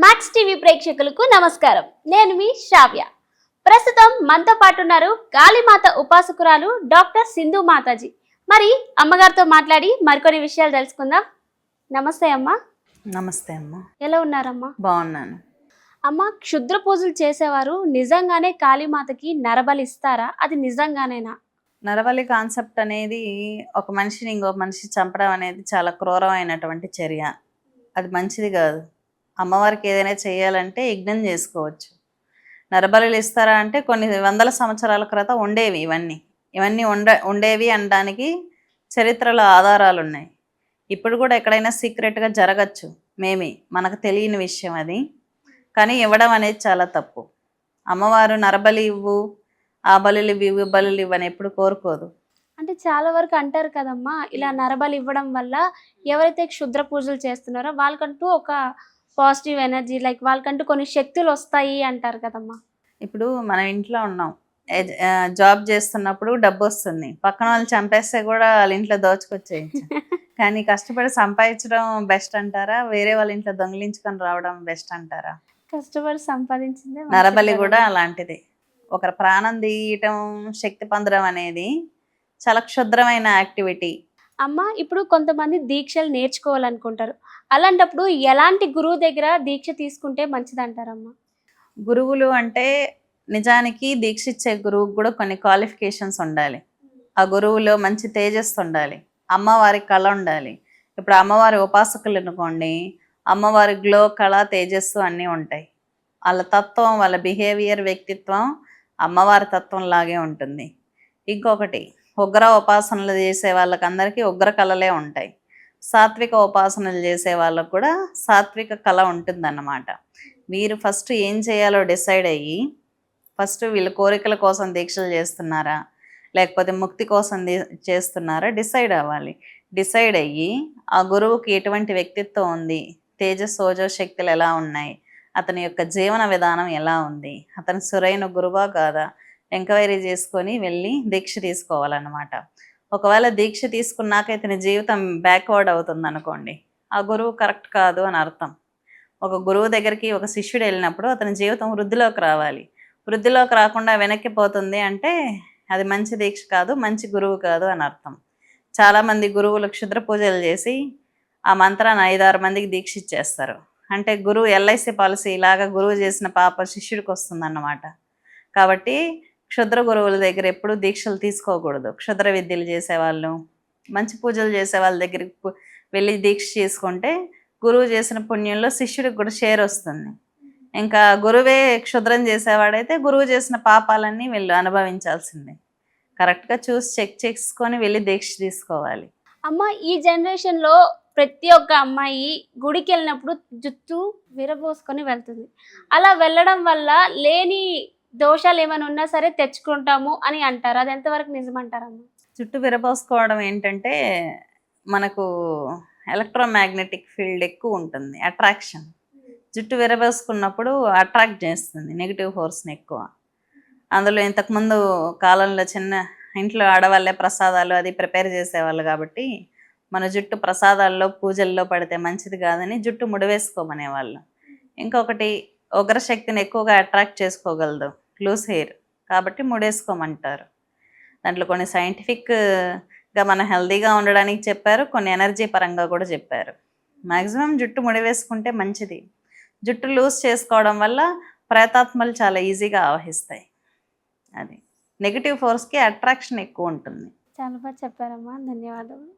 Max TV ప్రేక్షకులకు నమస్కారం. నేను మీ శ్రావ్య. ప్రస్తుతం మనతో పాటు ఉన్నారు కాళీమాత ఉపాసకురాలు డాక్టర్ సింధు మాతాజీ. మరి అమ్మగారితో మాట్లాడి మరికొన్ని విషయాలు తెలుసుకుందాం. నమస్తే అమ్మ. నమస్తే అమ్మ. ఎలా ఉన్నారమ్మా? బాగున్నాను అమ్మ. క్షుద్ర పూజలు చేసేవారు నిజంగానే కాళీమాతకి నరబలి ఇస్తారా? అది నిజంగానేనా? నరబలి కాన్సెప్ట్ అనేది ఒక మనిషిని ఇంకో మనిషి చంపడం అనేది చాలా క్రూరమైనటువంటి చర్య. అది మంచిది కాదు. అమ్మవారికి ఏదైనా చేయాలంటే యజ్ఞం చేసుకోవచ్చు. నరబలులు ఇస్తారా అంటే కొన్ని వందల సంవత్సరాల క్రితం ఉండేవి. ఇవన్నీ ఉండేవి అనడానికి చరిత్రలో ఆధారాలు ఉన్నాయి. ఇప్పుడు కూడా ఎక్కడైనా సీక్రెట్గా జరగచ్చు, మనకు తెలియని విషయం అది. కానీ ఇవ్వడం అనేది చాలా తప్పు. అమ్మవారు నరబలి ఇవ్వు, ఆ బలులు ఇవ్వు, బలులు ఇవ్వని ఎప్పుడు కోరుకోదు. అంటే చాలా వరకు అంటారు కదమ్మా, ఇలా నరబలి ఇవ్వడం వల్ల ఎవరైతే క్షుద్ర పూజలు చేస్తున్నారో వాళ్ళకంటూ ఒక పాజిటివ్ ఎనర్జీ, లైక్ వాళ్ళకంటూ కొన్ని శక్తులు వస్తాయి అంటారు కదమ్మా. ఇప్పుడు మనం ఇంట్లో ఉన్నాం, జాబ్ చేస్తున్నప్పుడు డబ్బు వస్తుంది. పక్కన వాళ్ళు చంపేస్తే కూడా వాళ్ళ ఇంట్లో దోచుకొచ్చేయచ్చు. కానీ కష్టపడి సంపాదించడం బెస్ట్ అంటారా, వేరే వాళ్ళ ఇంట్లో దొంగిలించుకొని రావడం బెస్ట్ అంటారా? కష్టపడి సంపాదించింది. నరబలి కూడా అలాంటిది. ఒకరి ప్రాణం తీయటం, శక్తి పొందడం అనేది చాలా క్షుద్రమైన యాక్టివిటీ. అమ్మ, ఇప్పుడు కొంతమంది దీక్షలు నేర్చుకోవాలనుకుంటారు. అలాంటప్పుడు ఎలాంటి గురువు దగ్గర దీక్ష తీసుకుంటే మంచిది అంటారమ్మా? గురువులు అంటే నిజానికి దీక్ష ఇచ్చే గురువుకు కూడా కొన్ని క్వాలిఫికేషన్స్ ఉండాలి. ఆ గురువులో మంచి తేజస్సు ఉండాలి, అమ్మవారి కళ ఉండాలి. ఇప్పుడు అమ్మవారి ఉపాసకులు అనుకోండి, అమ్మవారి గ్లో, కళ, తేజస్సు అన్నీ ఉంటాయి. వాళ్ళ తత్వం, వాళ్ళ బిహేవియర్, వ్యక్తిత్వం అమ్మవారి తత్వం లాగే ఉంటుంది. ఇంకొకటి, ఉగ్ర ఉపాసనలు చేసే వాళ్ళకందరికీ ఉగ్ర కళలే ఉంటాయి. సాత్విక ఉపాసనలు చేసే వాళ్ళకు కూడా సాత్విక కళ ఉంటుందన్నమాట. మీరు ఫస్ట్ ఏం చేయాలో డిసైడ్ అయ్యి, ఫస్ట్ వీళ్ళ కోరికల కోసం దీక్షలు చేస్తున్నారా లేకపోతే ముక్తి కోసం చేస్తున్నారా డిసైడ్ అవ్వాలి. డిసైడ్ అయ్యి ఆ గురువుకి ఎటువంటి వ్యక్తిత్వం ఉంది, తేజస్ ఓజో శక్తులు ఎలా ఉన్నాయి, అతని యొక్క జీవన విధానం ఎలా ఉంది, అతను సురైన గురువా కాదా ఎంక్వైరీ చేసుకొని వెళ్ళి దీక్ష తీసుకోవాలన్నమాట. ఒకవేళ దీక్ష తీసుకున్నాక ఇతని జీవితం బ్యాక్వర్డ్ అవుతుంది అనుకోండి, ఆ గురువు కరెక్ట్ కాదు అని అర్థం. ఒక గురువు దగ్గరికి ఒక శిష్యుడు వెళ్ళినప్పుడు అతని జీవితం వృద్ధిలోకి రావాలి. వృద్ధిలోకి రాకుండా వెనక్కి పోతుంది అంటే అది మంచి దీక్ష కాదు, మంచి గురువు కాదు అని అర్థం. చాలామంది గురువులు క్షుద్ర పూజలు చేసి ఆ మంత్రాన్ని 5-6 మందికి దీక్ష ఇచ్చేస్తారు. అంటే గురువు ఎల్ఐసి పాలసీ ఇలాగా గురువు చేసిన పాప శిష్యుడికి వస్తుందన్నమాట. కాబట్టి క్షుద్ర గురువుల దగ్గర ఎప్పుడు దీక్షలు తీసుకోకూడదు. క్షుద్ర విద్యలు చేసేవాళ్ళు, మంచి పూజలు చేసే వాళ్ళ దగ్గరికి వెళ్ళి దీక్ష చేసుకుంటే గురువు చేసిన పుణ్యంలో శిష్యుడికి కూడా షేర్ వస్తుంది. ఇంకా గురువే క్షుద్రం చేసేవాడైతే గురువు చేసిన పాపాలన్నీ వీళ్ళు అనుభవించాల్సిందే. కరెక్ట్గా చూసి చెక్ చేసుకొని వెళ్ళి దీక్ష తీసుకోవాలి. అమ్మ, ఈ జనరేషన్లో ప్రతి ఒక్క అమ్మాయి గుడికి వెళ్ళినప్పుడు జుట్టు విరబోసుకొని వెళ్తుంది. అలా వెళ్ళడం వల్ల లేని దోషాలు ఏమైనా ఉన్నా సరే తెచ్చుకుంటాము అని అంటారు. అది ఎంతవరకు నిజమంటారమ్మా? జుట్టు విరబోసుకోవడం ఏంటంటే మనకు ఎలక్ట్రోమాగ్నెటిక్ ఫీల్డ్ ఎక్కువ ఉంటుంది, అట్రాక్షన్. జుట్టు విరబోసుకున్నప్పుడు అట్రాక్ట్ చేస్తుంది నెగిటివ్ ఫోర్స్ని ఎక్కువ. అందులో ఇంతకుముందు కాలంలో చిన్న ఇంట్లో ఆడవాళ్ళే ప్రసాదాలు అది ప్రిపేర్ చేసేవాళ్ళు కాబట్టి మన జుట్టు ప్రసాదాల్లో పూజల్లో పడితే మంచిది కాదని జుట్టు ముడివేసుకోమనేవాళ్ళు. ఇంకొకటి, ఉగ్రశక్తిని ఎక్కువగా అట్రాక్ట్ చేసుకోగలదు లూస్ హెయిర్, కాబట్టి ముడేసుకోమంటారు. దాంట్లో కొన్ని సైంటిఫిక్గా మనం హెల్తీగా ఉండడానికి చెప్పారు, కొన్ని ఎనర్జీ పరంగా కూడా చెప్పారు. మ్యాక్సిమం జుట్టు ముడివేసుకుంటే మంచిది. జుట్టు లూజ్ చేసుకోవడం వల్ల ప్రేతాత్మలు చాలా ఈజీగా ఆవహిస్తాయి. అది నెగిటివ్ ఫోర్స్కి అట్రాక్షన్ ఎక్కువ ఉంటుంది. చాలా బాగా చెప్పారమ్మా, ధన్యవాదాలు.